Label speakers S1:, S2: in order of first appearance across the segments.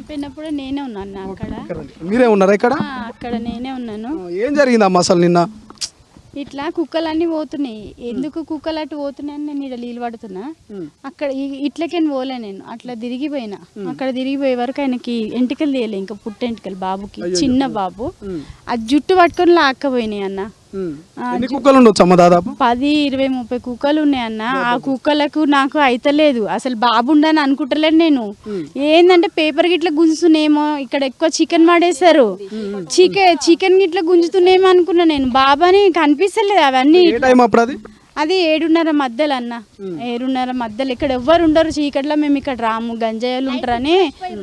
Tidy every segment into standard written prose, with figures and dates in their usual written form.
S1: చనిపోయినప్పుడు నేనే ఉన్నాను అక్కడ.
S2: మీరే ఉన్నారా ఇక్కడ?
S1: అక్కడ నేనే ఉన్నాను.
S2: ఏం జరిగిందమ్మా అసలు నిన్న?
S1: ఇట్లా కుక్కలన్నీ పోతున్నాయి. ఎందుకు కుక్కలు అటు పోతున్నాయని నేను ఇక్కడ నీళ్ళు పడుతున్నా. అక్కడ ఇట్లకేం పోలే, నేను అట్లా తిరిగిపోయినా. అక్కడ తిరిగిపోయే వరకు ఆయనకి ఎంటికలు తీయలే, ఇంకా పుట్టెంటికలు బాబుకి, చిన్న బాబు. ఆ జుట్టు పట్టుకొని లాక్కపోయినాయి అన్న.
S2: ఎన్ని కుక్కలు ఉండొచ్చు అమ్మ? దాదాపు
S1: 10, 20, 30 కుక్కలు ఉన్నాయన్న. ఆ కుక్కలకు నాకు అయితలేదు అసలు. బాబుండని అనుకుంటలేను నేను. ఏందంటే పేపర్ గిట్ల గుంజుతున్నాయేమో, ఇక్కడ ఎక్కువ చికెన్ వాడేశారు, చికెన్ గిట్ల గుంజుతున్నాయేమో అనుకున్నా నేను. బాబాని కనిపిస్తలేదు అవన్నీ. అది 7:30 మధ్యలో అన్న. 7:30 మధ్యలో ఇక్కడ ఎవ్వరు ఉండరు చీకట్లో. మేము ఇక్కడ రాము, గంజాయిలు ఉంటారని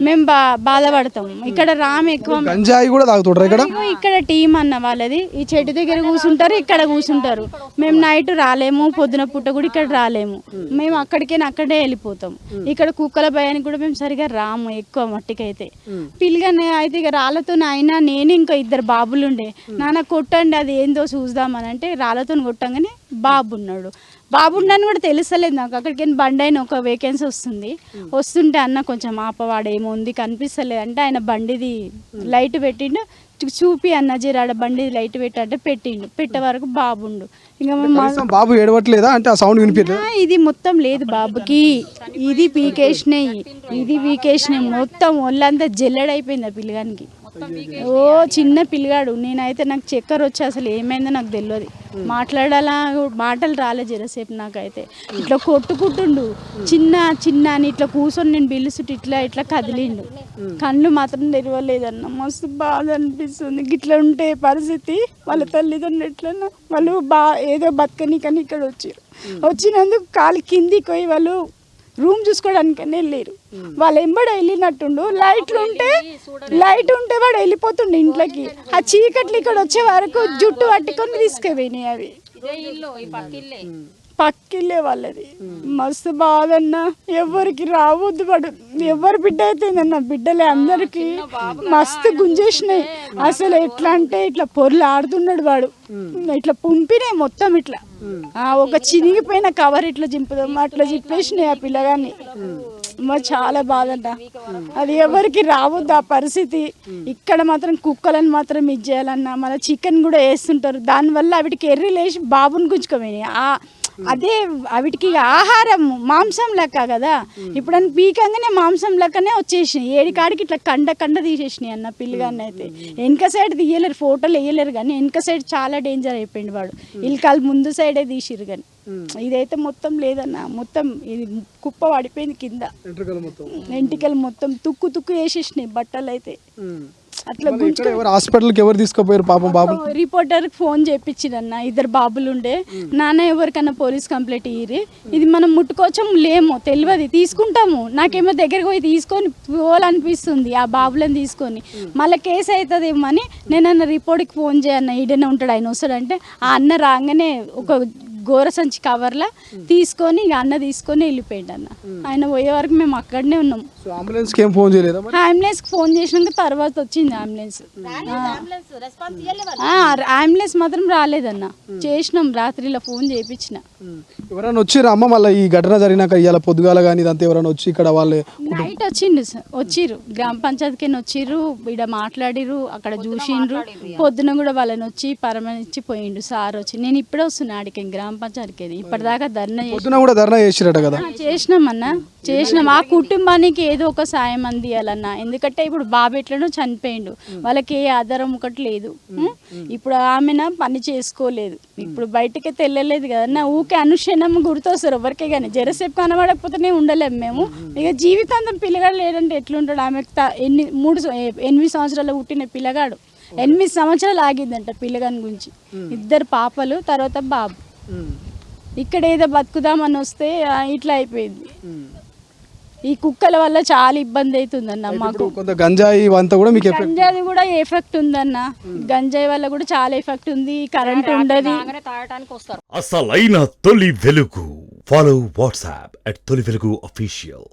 S1: మేము బాధపడతాం. ఇక్కడ రాము ఎక్కువ.
S2: గంజాయి కూడా తాగుతుంటారు ఇక్కడ.
S1: ఇక్కడ టీం అన్న వాళ్ళది. ఈ చెట్టు దగ్గర కూర్చుంటారు, ఇక్కడ కూర్చుంటారు. మేము నైట్ రాలేము, పొద్దున పుట్ట కూడా ఇక్కడ రాలేము. మేము అక్కడే వెళ్ళిపోతాం. ఇక్కడ కుక్కల భయానికి కూడా మేము సరిగా రాము ఎక్కువ మట్టికైతే. పిల్లగానే అయితే ఇక రాళ్ళతో అయినా నేను ఇంకా 2 బాబులు ఉండే. నాన్న కొట్టండి అది ఏందో చూద్దామని అంటే రాళ్ళతో కొట్టంగానే బాబు ఉండని కూడా తెలుస్తలేదు నాకు. అక్కడికి బండి అయిన ఒక వేకెన్సీ వస్తుంటే అన్న కొంచెం ఆపవాడు ఏమో ఉంది కనిపిస్తలేదు అంటే ఆయన బండిది లైట్ పెట్టిండు. చూపి అన్న జీరాడ బండి లైట్ పెట్టంటే పెట్టే వరకు బాబుండు. ఇంకా
S2: బాబు ఏడవట్లేదా అంటే ఆ సౌండ్ వినిపించలేదా?
S1: ఇది మొత్తం లేదు బాబుకి. ఇది పీకేసినాయి, ఇది పీకేసినాయి, మొత్తం ఒళ్ళంతా జల్లెడైపోయింది ఆ పిల్లగానికి. ఓ చిన్న పిల్లగాడు. నేనైతే నాకు చక్కెర వచ్చి అసలు ఏమైందో నాకు తెలియదు. మాటలు రాలే జరసేపు నాకైతే. ఇట్లా కొట్టుకుంటుండు చిన్న అని ఇట్లా కూర్చొని నేను బిల్లుసుట్టు ఇట్లా కదిలిండు. కళ్ళు మాత్రం తెరవలేదన్న. మస్తు బాధ అనిపిస్తుంది. ఇట్లా ఉంటే పరిస్థితి వాళ్ళ తల్లిదండ్రులు ఎట్లన్నా వాళ్ళు ఏదో బతకనికని ఇక్కడ వచ్చినందుకు కాలు కిందికి పోయి వాళ్ళు రూమ్ చూసుకోవడానికని వెళ్ళారు. వాళ్ళు ఎంబడ వెళ్ళినట్టుండు. లైట్ ఉంటే వాడు వెళ్ళిపోతుండే ఇంట్లోకి. ఆ చీకట్లు ఇక్కడ వచ్చే వరకు జుట్టు పట్టుకొని తీసుకుపోయినాయి అవి. పక్కిల్లే వాళ్ళది. మస్తు బాధ అన్న. ఎవరికి రావద్దు వాడు. ఎవరు బిడ్డ అయితేందన్న బిడ్డలే అందరికి మస్తు గుంజేసినాయి. అసలు ఎట్లా అంటే ఇట్లా పొర్లు ఆడుతున్నాడు వాడు. ఇట్లా పంపినాయి మొత్తం ఇట్లా. ఒక చినిగిపోయిన కవర్ ఇట్లా చింపుదాం అట్లా చింపేసినాయి ఆ పిల్లగాన్ని. చాలా బాధ అన్న. అది ఎవరికి రావద్దు ఆ పరిస్థితి. ఇక్కడ మాత్రం కుక్కలను మాత్రం ఇది చేయాలన్నా. మళ్ళీ చికెన్ కూడా వేస్తుంటారు. దానివల్ల వీటికి ఎర్రి లేచి బాబుని గుంజుకోపోయినాయి. అదే వీటికి ఆహారం మాంసం లెక్క కదా. ఇప్పుడు అని పీకంగానే మాంసం లెక్కనే వచ్చేసినాయి. ఏడికాడికి ఇట్లా కండ తీసేసినాయి అన్న పిల్లగాన్ని అయితే. వెనక సైడ్ తీయలేరు, ఫోటోలు వేయలేరు కానీ వెనక సైడ్ చాలా డేంజర్ అయిపోయింది వాడు. ఇల్కాలు ముందు సైడే తీసిరు కానీ ఇదైతే మొత్తం లేదన్న. మొత్తం ఇది కుప్ప పడిపోయింది కింద. ఎంటికలు మొత్తం తుక్కు వేసేసినాయి బట్టలు అయితే. అట్లా
S2: హాస్పిటల్కి ఎవరు తీసుకుపోయారు పాపం బాబు?
S1: రిపోర్టర్కి ఫోన్ చేయించిందన్న. 2 బాబులు ఉండే. నాన్న ఎవరికన్నా పోలీస్ కంప్లైంట్ ఇయ్యి, ఇది మనం ముట్టుకోవచ్చం లేమో తెలియదు, తీసుకుంటాము. నాకేమో దగ్గరికి పోయి తీసుకొని పోవాలనిపిస్తుంది ఆ బాబులను తీసుకొని. మళ్ళీ కేసు అవుతుందేమో అని నేను రిపోర్ట్కి ఫోన్ చేయన్న. ఈడనే ఉంటాడు ఆయన వస్తాడంటే ఆ అన్న రాగానే ఒక గోర సంచి కవర్లా తీసుకొని అన్న తీసుకొని వెళ్ళిపోయాడు అన్న. ఆయన పోయే వరకు మేము అక్కడనే ఉన్నాం. అంబులెన్స్ ఫోన్ చేసినాక తర్వాత వచ్చింది అంబులెన్స్. అంబులెన్స్ మాత్రం రాలేదన్న. చేసినాం రాత్రిలో ఫోన్ చేయించిన.
S2: ఎవరైనా వచ్చిర్రా అమ్మ మళ్ళీ ఈ ఘటన జరిగినాక ఇవాళ పొద్దుగాల కానీ ఇదంతా ఎవరైనా వచ్చి ఇక్కడ వాళ్ళు?
S1: నైట్ వచ్చిర్రు గ్రామ పంచాయతీకి వచ్చిర్రు, ఇక్కడ మాట్లాడిరు, అక్కడ చూసిండ్రు. పొద్దున కూడా వాళ్ళని వచ్చి పరమనిచ్చి పోయిండు సార్ వచ్చి. నేను ఇప్పుడే వస్తున్నా ఆడికి గ్రామ పంచాయతీకి. ఇప్పటిదాకా ధర్నా
S2: చేసిరట కదా?
S1: చేసినాం. ఆ కుటుంబానికి ఏదో ఒక సాయం అందియాలన్న. ఎందుకంటే ఇప్పుడు బాబు ఎట్లనో చనిపోయిండు, వాళ్ళకి ఏ ఆధారం ఒకటి లేదు. ఇప్పుడు ఆమెన పని చేసుకోలేదు, ఇప్పుడు బయటకి వెళ్ళలేదు కదన్నా. ఊకే అనుక్షణం గుర్తొస్తారు ఎవరికే కానీ. జరసేపు కనబడకపోతేనే ఉండలేము మేము. ఇక జీవితాంతం పిల్లగాడు లేదంటే ఎట్లుంటాడు? ఆమెకు 8 సంవత్సరాలు పుట్టిన పిల్లగాడు 8 సంవత్సరాలు ఆగిందంట పిల్లగాని గురించి. 2 పాపలు, తర్వాత బాబు. ఇక్కడ ఏదో బతుకుదామని వస్తే ఇట్లా అయిపోయింది. ఈ కుక్కల వల్ల చాలా ఇబ్బంది అవుతుందన్న మాకు.
S2: గంజాయి
S1: కూడా ఎఫెక్ట్ ఉందన్న. గంజాయి వల్ల కూడా చాలా ఎఫెక్ట్ ఉంది. కరెంట్ ఉండదు.
S3: అసలైన తొలి వెలుగు. ఫాలో వాట్సాప్ @తొలి వెలుగు official.